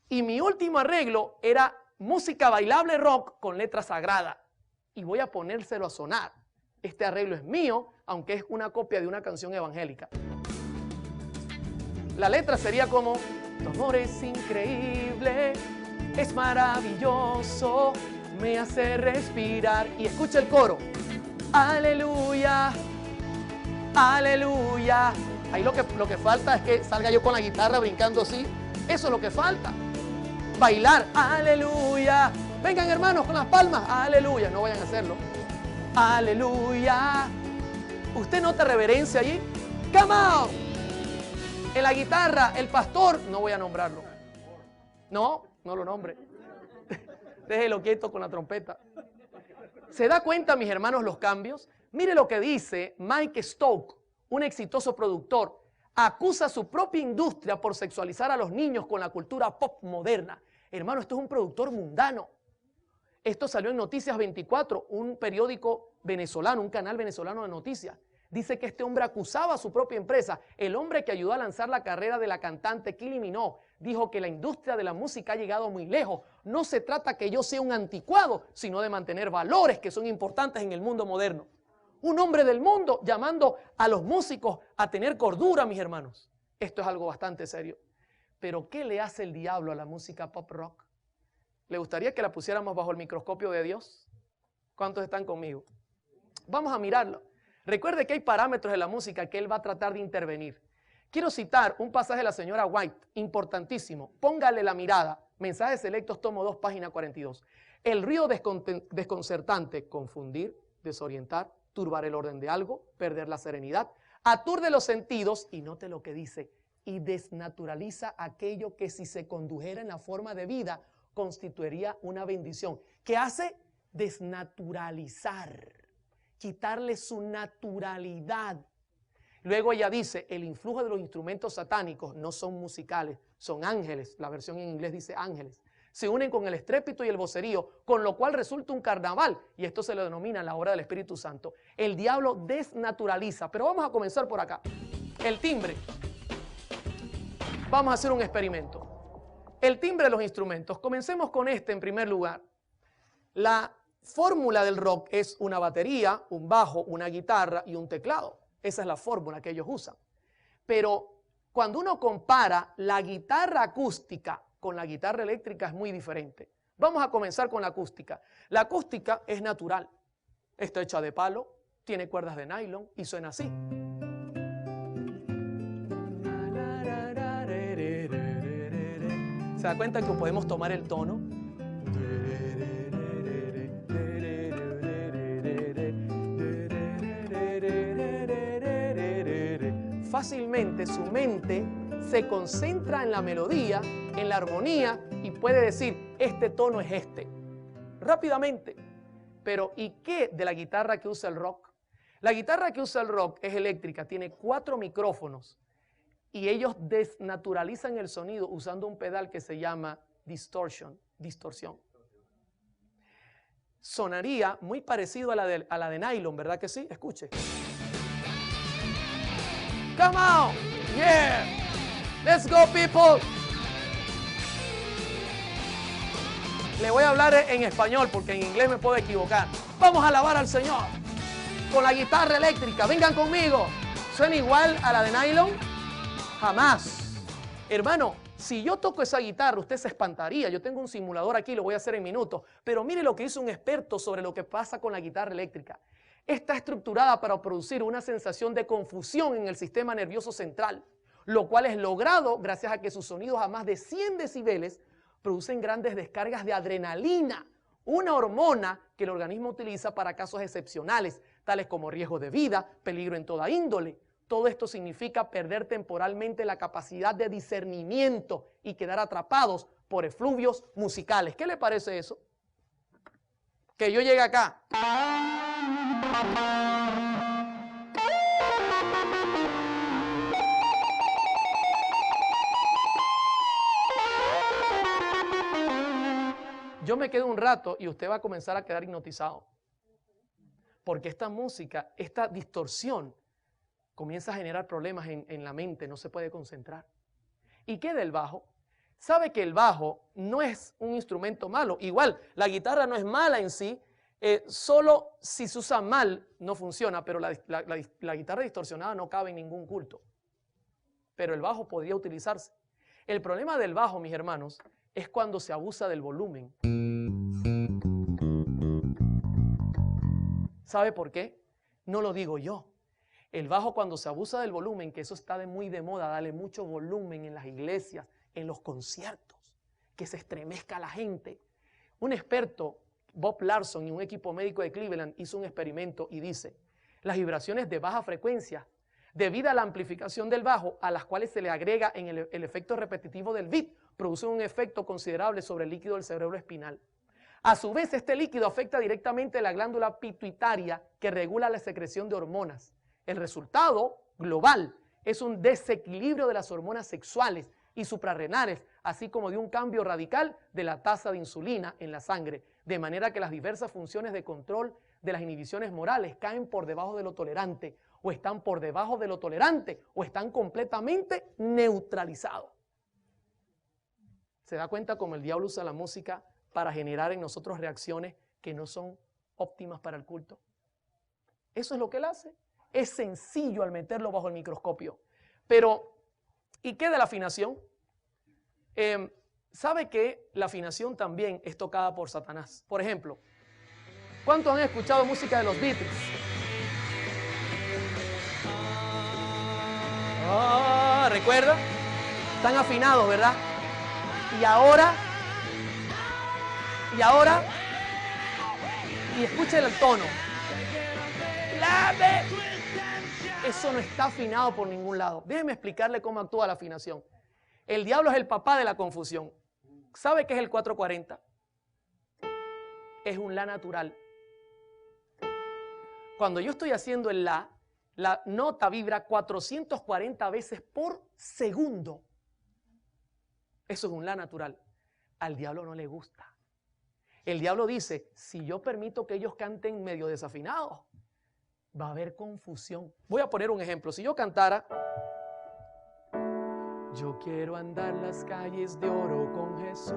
Y mi último arreglo era música bailable rock con letra sagrada. Y voy a ponérselo a sonar. Este arreglo es mío, aunque es una copia de una canción evangélica. La letra sería como: tu amor es increíble, es maravilloso, me hace respirar. Y escucha el coro: aleluya, aleluya. Ahí lo que falta es que salga yo con la guitarra brincando así. Eso es lo que falta. Bailar, aleluya. Vengan, hermanos, con las palmas, aleluya. No vayan a hacerlo. Aleluya. ¿Usted nota reverencia allí? Come on. En la guitarra, el pastor, no voy a nombrarlo. No lo nombre. Déjelo quieto con la trompeta. ¿Se da cuenta, mis hermanos, los cambios? Mire lo que dice Mike Stoke, un exitoso productor. Acusa a su propia industria por sexualizar a los niños con la cultura pop moderna. Hermano, esto es un productor mundano. Esto salió en Noticias 24, un periódico venezolano, un canal venezolano de noticias. Dice que este hombre acusaba a su propia empresa. El hombre que ayudó a lanzar la carrera de la cantante Kylie Minogue dijo que la industria de la música ha llegado muy lejos. No se trata que yo sea un anticuado, sino de mantener valores que son importantes en el mundo moderno. Un hombre del mundo llamando a los músicos a tener cordura, mis hermanos. Esto es algo bastante serio. Pero ¿qué le hace el diablo a la música pop rock? ¿Le gustaría que la pusiéramos bajo el microscopio de Dios? ¿Cuántos están conmigo? Vamos a mirarlo. Recuerde que hay parámetros en la música que él va a tratar de intervenir. Quiero citar un pasaje de la señora White, importantísimo. Póngale la mirada. Mensajes selectos, tomo 2, página 42. El ruido desconcertante, confundir, desorientar, turbar el orden de algo, perder la serenidad, aturde los sentidos, y note lo que dice, y desnaturaliza aquello que si se condujera en la forma de vida, constituiría una bendición. ¿Qué hace? Desnaturalizar, quitarle su naturalidad. Luego ella dice, el influjo de los instrumentos satánicos no son musicales, son ángeles. La versión en inglés dice ángeles. Se unen con el estrépito y el vocerío, con lo cual resulta un carnaval, y esto se lo denomina la obra del Espíritu Santo. El diablo desnaturaliza, pero vamos a comenzar por acá. El timbre. Vamos a hacer un experimento. El timbre de los instrumentos. Comencemos con este en primer lugar. La fórmula del rock es una batería, un bajo, una guitarra y un teclado. Esa es la fórmula que ellos usan. Pero cuando uno compara la guitarra acústica con la guitarra eléctrica es muy diferente. Vamos a comenzar con la acústica. La acústica es natural. Está hecha de palo, tiene cuerdas de nylon y suena así. ¿Se da cuenta que podemos tomar el tono? Fácilmente su mente se concentra en la melodía, en la armonía y puede decir, este tono es este. Rápidamente. Pero ¿y qué de la guitarra que usa el rock? La guitarra que usa el rock es eléctrica, tiene 4 micrófonos y ellos desnaturalizan el sonido usando un pedal que se llama distorsión. Sonaría muy parecido a la de nylon, ¿verdad que sí? Escuche. Come on, yeah, let's go people. Le voy a hablar en español porque en inglés me puedo equivocar. Vamos a alabar al Señor con la guitarra eléctrica. Vengan conmigo. ¿Suena igual a la de nylon? Jamás. Hermano, si yo toco esa guitarra, usted se espantaría. Yo tengo un simulador aquí, lo voy a hacer en minutos. Pero mire lo que hizo un experto sobre lo que pasa con la guitarra eléctrica. Está estructurada para producir una sensación de confusión en el sistema nervioso central, lo cual es logrado gracias a que sus sonidos a más de 100 decibeles producen grandes descargas de adrenalina, una hormona que el organismo utiliza para casos excepcionales, tales como riesgo de vida, peligro en toda índole. Todo esto significa perder temporalmente la capacidad de discernimiento y quedar atrapados por efluvios musicales. ¿Qué le parece eso? Que yo llegue acá. Yo me quedo un rato y usted va a comenzar a quedar hipnotizado. Porque esta música, esta distorsión, comienza a generar problemas en la mente, no se puede concentrar. ¿Y qué del bajo? sabe que el bajo no es un instrumento malo. Igual, la guitarra no es mala en sí, solo si se usa mal no funciona, pero la guitarra distorsionada no cabe en ningún culto. Pero el bajo podría utilizarse. El problema del bajo, mis hermanos, es cuando se abusa del volumen. ¿Sabe por qué? No lo digo yo. El bajo, cuando se abusa del volumen, que eso está muy de moda, darle mucho volumen en las iglesias, en los conciertos, que se estremezca la gente. Un experto, Bob Larson, y un equipo médico de Cleveland hizo un experimento y dice, las vibraciones de baja frecuencia, debido a la amplificación del bajo, a las cuales se le agrega en el efecto repetitivo del beat, producen un efecto considerable sobre el líquido del cerebro espinal. A su vez, este líquido afecta directamente la glándula pituitaria que regula la secreción de hormonas. El resultado global es un desequilibrio de las hormonas sexuales y suprarrenales, así como de un cambio radical de la tasa de insulina en la sangre, de manera que las diversas funciones de control de las inhibiciones morales caen por debajo de lo tolerante, o están por debajo de lo tolerante, o están completamente neutralizados. ¿Se da cuenta cómo el diablo usa la música para generar en nosotros reacciones que no son óptimas para el culto? Eso es lo que él hace. Es sencillo al meterlo bajo el microscopio. Pero, ¿y qué de la afinación? ¿Sabe que la afinación también es tocada por Satanás? Por ejemplo, ¿cuántos han escuchado música de los Beatles? ¿Recuerda? Están afinados, ¿verdad? Y escuchen el tono. Eso no está afinado por ningún lado. Déjeme explicarle cómo actúa la afinación. El diablo es el papá de la confusión. ¿Sabe qué es el 440? Es un la natural. Cuando yo estoy haciendo el la nota vibra 440 veces por segundo. Eso es un la natural. Al diablo no le gusta. El diablo dice, si yo permito que ellos canten medio desafinados, va a haber confusión. Voy a poner un ejemplo. Si yo cantara, yo quiero andar las calles de oro con Jesús.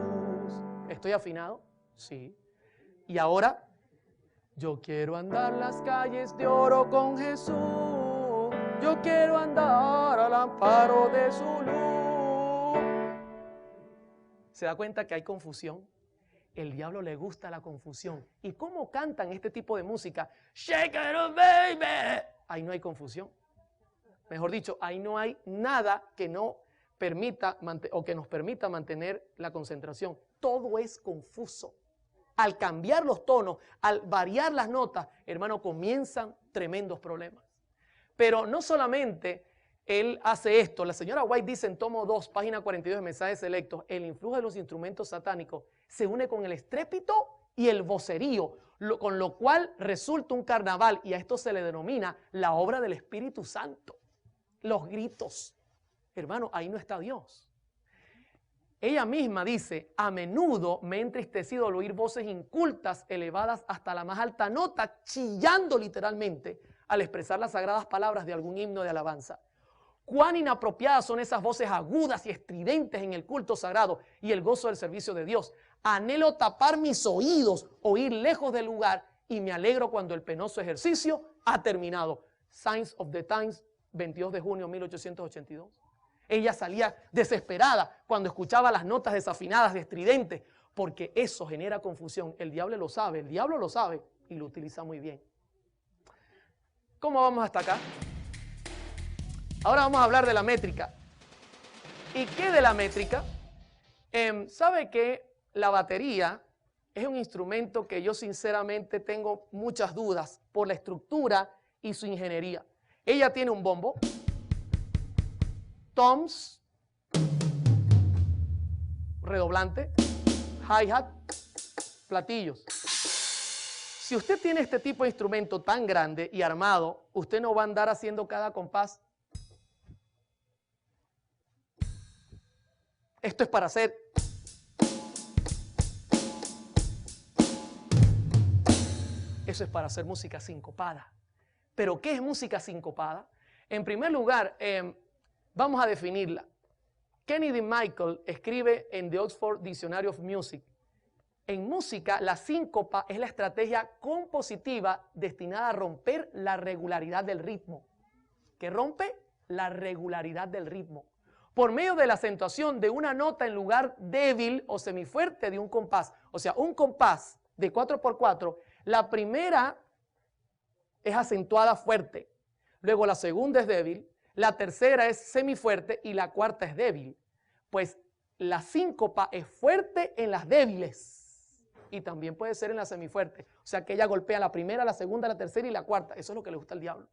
¿Estoy afinado? Sí. Y ahora, yo quiero andar las calles de oro con Jesús. Yo quiero andar al amparo de su luz. ¿Se da cuenta que hay confusión? El diablo le gusta la confusión. ¿Y cómo cantan este tipo de música? Shake it up, baby. Ahí no hay confusión. Mejor dicho, ahí no hay nada que no permita o que nos permita mantener la concentración. Todo es confuso. Al cambiar los tonos, al variar las notas, hermano, comienzan tremendos problemas. Pero no solamente él hace esto. La señora White dice en tomo 2, página 42 de Mensajes Selectos, el influjo de los instrumentos satánicos se une con el estrépito y el vocerío, con lo cual resulta un carnaval, y a esto se le denomina la obra del Espíritu Santo. Los gritos. Hermano, ahí no está Dios. Ella misma dice, a menudo me he entristecido al oír voces incultas elevadas hasta la más alta nota, chillando literalmente al expresar las sagradas palabras de algún himno de alabanza. Cuán inapropiadas son esas voces agudas y estridentes en el culto sagrado y el gozo del servicio de Dios. Anhelo tapar mis oídos, oír lejos del lugar, y me alegro cuando el penoso ejercicio ha terminado. Signs of the Times, 22 de junio de 1882. Ella salía desesperada cuando escuchaba las notas desafinadas, estridentes, porque eso genera confusión. El diablo lo sabe y lo utiliza muy bien. ¿Cómo vamos hasta acá? Ahora vamos a hablar de la métrica. ¿Y qué de la métrica? ¿Sabe que la batería es un instrumento que yo sinceramente tengo muchas dudas por la estructura y su ingeniería? Ella tiene un bombo, toms, redoblante, hi-hat, platillos. Si usted tiene este tipo de instrumento tan grande y armado, usted no va a andar haciendo cada compás. Esto es para hacer. Eso es para hacer música sincopada. ¿Pero qué es música sincopada? En primer lugar, vamos a definirla. Kennedy Michael escribe en The Oxford Dictionary of Music: en música, la síncopa es la estrategia compositiva destinada a romper la regularidad del ritmo. ¿Qué rompe? La regularidad del ritmo. Por medio de la acentuación de una nota en lugar débil o semifuerte de un compás. O sea, un compás de 4x4, la primera es acentuada fuerte, luego la segunda es débil, la tercera es semifuerte y la cuarta es débil. Pues la síncopa es fuerte en las débiles y también puede ser en las semifuertes. O sea que ella golpea la primera, la segunda, la tercera y la cuarta. Eso es lo que le gusta al diablo.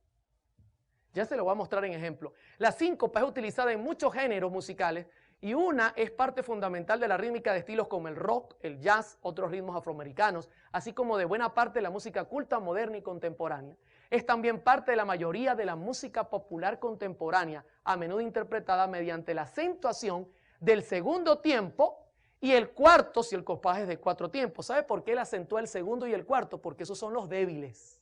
Ya se lo voy a mostrar en ejemplo. La síncopa es utilizada en muchos géneros musicales y una es parte fundamental de la rítmica de estilos como el rock, el jazz, otros ritmos afroamericanos, así como de buena parte de la música culta, moderna y contemporánea. Es también parte de la mayoría de la música popular contemporánea, a menudo interpretada mediante la acentuación del segundo tiempo y el cuarto si el compás es de 4 tiempos. ¿Sabe por qué él acentúa el segundo y el cuarto? Porque esos son los débiles.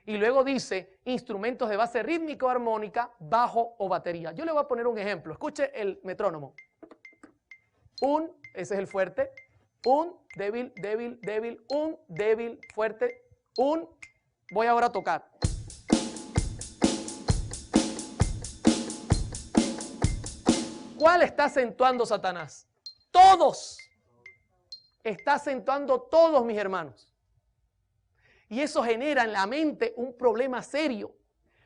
Y luego dice instrumentos de base rítmica o armónica, bajo o batería. Yo le voy a poner un ejemplo. Escuche el metrónomo. Ese es el fuerte. Débil, débil, débil, débil, fuerte, voy ahora a tocar. ¿Cuál está acentuando Satanás? Todos. Está acentuando todos, mis hermanos. Y eso genera en la mente un problema serio.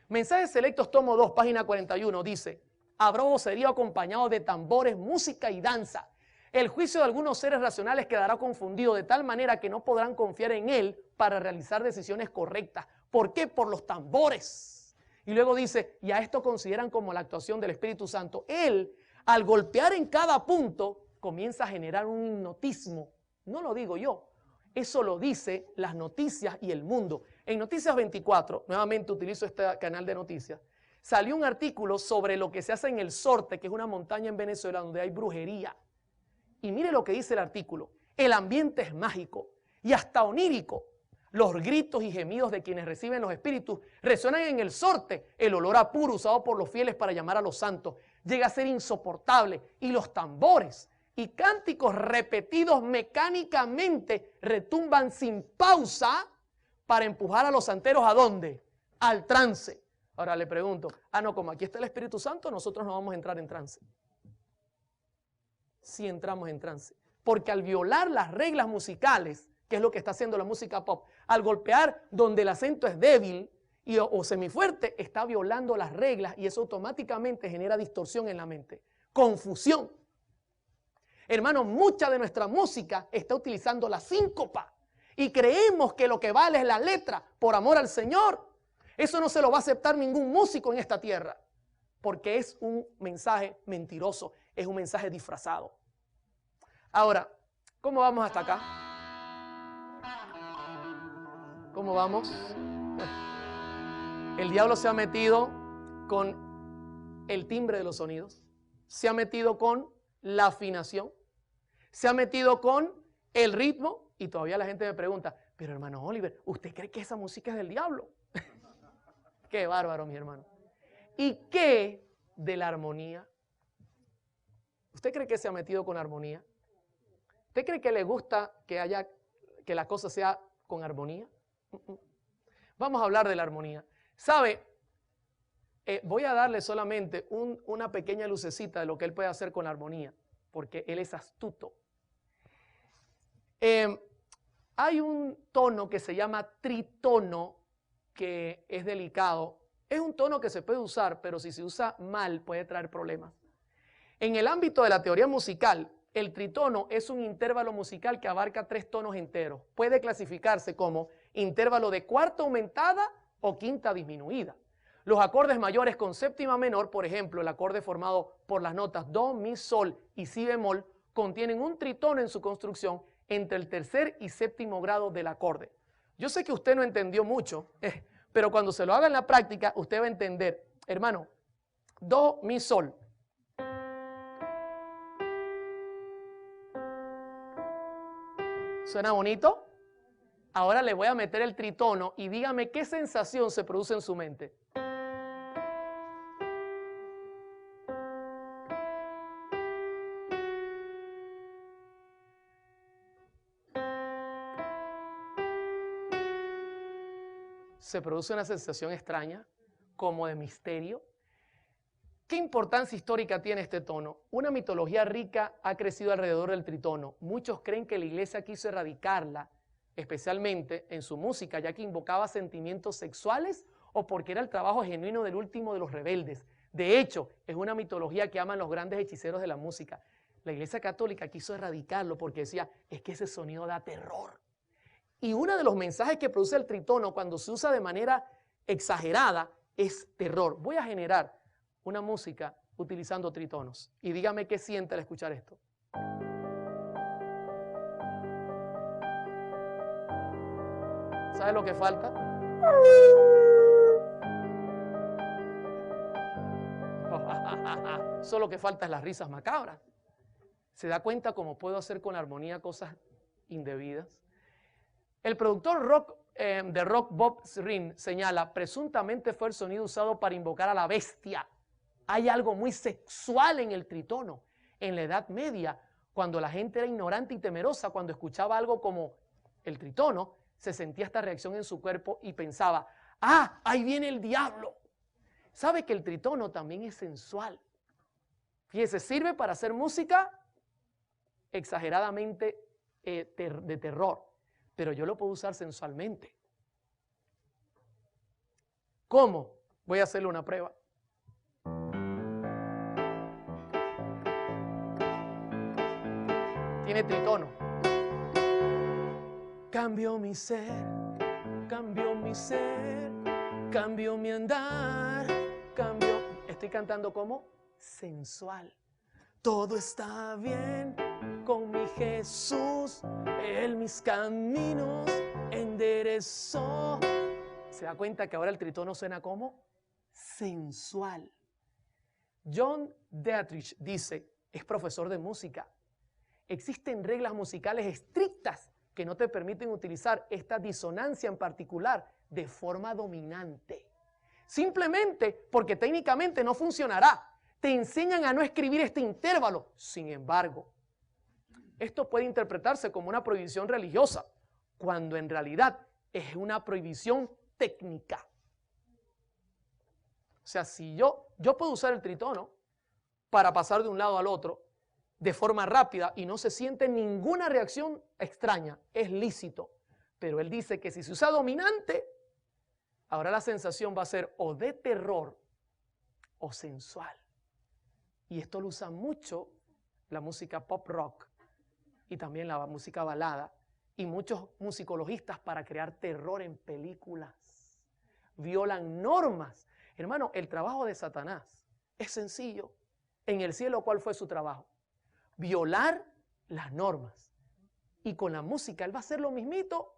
Mensajes Selectos, tomo 2, página 41, dice: habrá vocerío acompañado de tambores, música y danza. El juicio de algunos seres racionales quedará confundido de tal manera que no podrán confiar en él para realizar decisiones correctas. ¿Por qué? Por los tambores. Y luego dice, y a esto consideran como la actuación del Espíritu Santo. Él, al golpear en cada punto, comienza a generar un hipnotismo. No lo digo yo. Eso lo dice las noticias y el mundo. En Noticias 24, nuevamente utilizo este canal de noticias, salió un artículo sobre lo que se hace en el Sorte, que es una montaña en Venezuela donde hay brujería. Y mire lo que dice el artículo. El ambiente es mágico y hasta onírico. Los gritos y gemidos de quienes reciben los espíritus resuenan en el Sorte. El olor a puro usado por los fieles para llamar a los santos llega a ser insoportable. Y los tambores y cánticos repetidos mecánicamente retumban sin pausa para empujar a los santeros ¿a dónde? Al trance. Ahora le pregunto, no, como aquí está el Espíritu Santo, nosotros no vamos a entrar en trance. Sí entramos en trance, porque al violar las reglas musicales, que es lo que está haciendo la música pop, al golpear donde el acento es débil o semifuerte, está violando las reglas y eso automáticamente genera distorsión en la mente, confusión. Hermanos, mucha de nuestra música está utilizando la síncopa y creemos que lo que vale es la letra por amor al Señor. Eso no se lo va a aceptar ningún músico en esta tierra porque es un mensaje mentiroso, es un mensaje disfrazado. Ahora, ¿cómo vamos hasta acá? ¿Cómo vamos? El diablo se ha metido con el timbre de los sonidos, se ha metido con la afinación, se ha metido con el ritmo y todavía la gente me pregunta, pero hermano Oliver, ¿usted cree que esa música es del diablo? Qué bárbaro, mi hermano. ¿Y qué de la armonía? ¿Usted cree que se ha metido con armonía? ¿Usted cree que le gusta que la cosa sea con armonía? Vamos a hablar de la armonía. ¿Sabe? Voy a darle solamente una pequeña lucecita de lo que él puede hacer con la armonía, porque él es astuto. Hay un tono que se llama tritono, que es delicado. Es un tono que se puede usar, pero si se usa mal puede traer problemas. En el ámbito de la teoría musical, el tritono es un intervalo musical que abarca 3 tonos enteros. Puede clasificarse como intervalo de cuarta aumentada o quinta disminuida. Los acordes mayores con séptima menor, por ejemplo, el acorde formado por las notas do, mi, sol y si bemol, contienen un tritono en su construcción entre el tercer y séptimo grado del acorde. Yo sé que usted no entendió mucho, pero cuando se lo haga en la práctica, usted va a entender. Hermano, do, mi, sol. ¿Suena bonito? Ahora le voy a meter el tritono y dígame qué sensación se produce en su mente. se produce una sensación extraña, como de misterio. ¿Qué importancia histórica tiene este tono? Una mitología rica ha crecido alrededor del tritono. Muchos creen que la iglesia quiso erradicarla, especialmente en su música, ya que invocaba sentimientos sexuales o porque era el trabajo genuino del último de los rebeldes. De hecho, es una mitología que aman los grandes hechiceros de la música. La Iglesia Católica quiso erradicarlo porque decía, es que ese sonido da terror. Y uno de los mensajes que produce el tritono cuando se usa de manera exagerada es terror. Voy a generar una música utilizando tritonos. Y dígame qué siente al escuchar esto. ¿Sabe lo que falta? Solo que falta es las risas macabras. ¿Se da cuenta cómo puedo hacer con la armonía cosas indebidas? El productor de rock Bob Ezrin señala, presuntamente fue el sonido usado para invocar a la bestia. Hay algo muy sexual en el tritono. En la Edad Media, cuando la gente era ignorante y temerosa, cuando escuchaba algo como el tritono, se sentía esta reacción en su cuerpo y pensaba, ¡ah, ahí viene el diablo! ¿Sabe que el tritono también es sensual? Fíjese, sirve para hacer música exageradamente de terror, pero yo lo puedo usar sensualmente. ¿Cómo? Voy a hacerle una prueba. Tiene tritono. Cambio mi ser, cambio mi ser, cambio mi andar, cambio. Estoy cantando como sensual. Todo está bien con mi Jesús, Él mis caminos enderezó. ¿Se da cuenta que ahora el tritono suena como sensual? John Dietrich dice, es profesor de música. Existen reglas musicales estrictas que no te permiten utilizar esta disonancia en particular de forma dominante. Simplemente porque técnicamente no funcionará. Te enseñan a no escribir este intervalo. Sin embargo, esto puede interpretarse como una prohibición religiosa, cuando en realidad es una prohibición técnica. O sea, si yo puedo usar el tritono para pasar de un lado al otro de forma rápida y no se siente ninguna reacción extraña, es lícito. Pero él dice que si se usa dominante, ahora la sensación va a ser o de terror o sensual. Y esto lo usa mucho la música pop rock y también la música balada y muchos musicologistas para crear terror en películas. Violan normas. Hermano, el trabajo de Satanás es sencillo. En el cielo, ¿cuál fue su trabajo? Violar las normas. Y con la música él va a hacer lo mismito.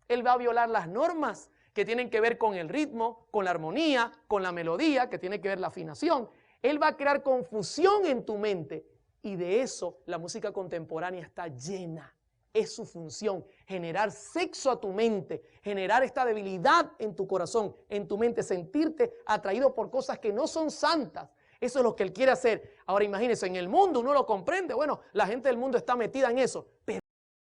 Él va a violar las normas que tienen que ver con el ritmo, con la armonía, con la melodía, que tiene que ver la afinación. Él va a crear confusión en tu mente. Y de eso la música contemporánea está llena. Es su función, generar sexo a tu mente, generar esta debilidad en tu corazón, en tu mente, sentirte atraído por cosas que no son santas. Eso es lo que él quiere hacer. Ahora imagínense, en el mundo uno lo comprende. Bueno, la gente del mundo está metida en eso. Pero